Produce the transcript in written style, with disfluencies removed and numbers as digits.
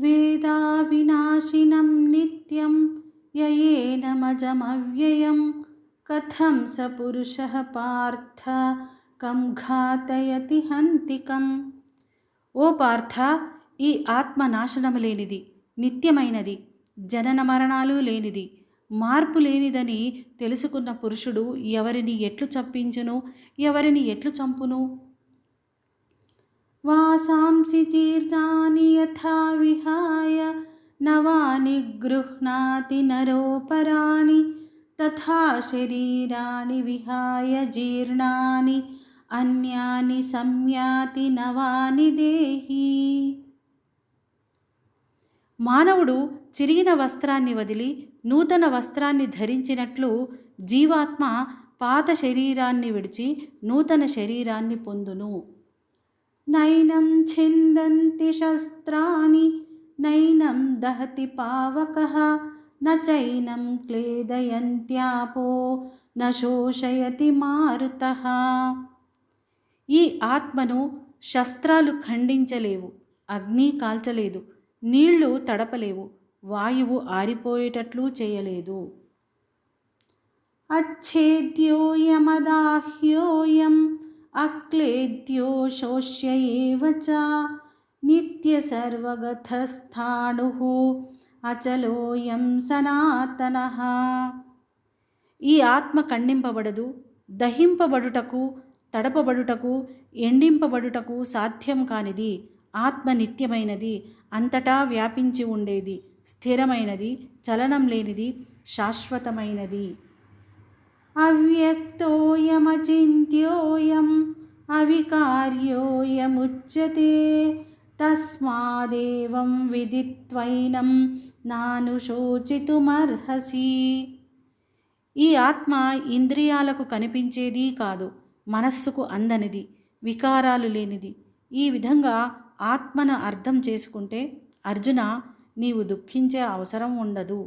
వేదావినాశినం నిత్యం యయేనమజమవ్యయం కథం స పురుషః పార్థ కం ఘాతయతి హంతికం. ఓ పార్థ, ఈ ఆత్మ నాశనము లేనిది, నిత్యమైనది, జనన మరణాలు లేనిది, మార్పు లేనిదని తెలుసుకున్న పురుషుడు ఎవరిని ఎట్లు చంపించును, ఎవరిని ఎట్లు చంపును? వాసాంసి జీర్ణాని యథా విహాయ నవాని గృహ్ణాతి నరోపరాణి తథా శరీరాణి విహాయ జీర్ణాని అన్యాని సంయాతి నవాని దేహి. మానవుడు చిరిగిన వస్త్రాన్ని వదిలి నూతన వస్త్రాన్ని ధరించినట్లు జీవాత్మ పాత శరీరాన్ని విడిచి నూతన శరీరాన్ని పొందును. నైనం ఛిందంతి శస్త్రాణి నైనం దహతి పావకః నచైనం క్లేదయంత్యాపో న శోషయతి మారుతః. ఈ ఆత్మను శస్త్రాలు ఖండించలేవు, అగ్ని కాల్చలేదు, నీళ్లు తడపలేవు, వాయువు ఆరిపోయేటట్లు చేయలేదు. అచ్ఛేద్యోయమదాహ్యోయం అక్లేద్యో శోష్య ఏవ చ నిత్య సర్వగతస్థాణుః అచలోయం సనాతనః. ఈ ఆత్మ ఖండింపబడదు, దహింపబడుటకు, తడపబడుటకు, ఎండింపబడుటకు సాధ్యం కానిది. ఆత్మ నిత్యమైనది, అంతటా వ్యాపించి ఉండేది, స్థిరమైనది, చలనం లేనిది, శాశ్వతమైనది. అవ్యక్తోయమచింత్యోయం అవికార్యోయముచ్యతే తస్మాదేవం విదిత్వైనం నానుశోచితుమర్హసి. ఈ ఆత్మ ఇంద్రియాలకు కనిపించేది కాదు, మనస్సుకు అందనిది, వికారాలు లేనిది. ఈ విధంగా ఆత్మను అర్థం చేసుకుంటే అర్జున, నీవు దుఃఖించే అవసరం ఉండదు.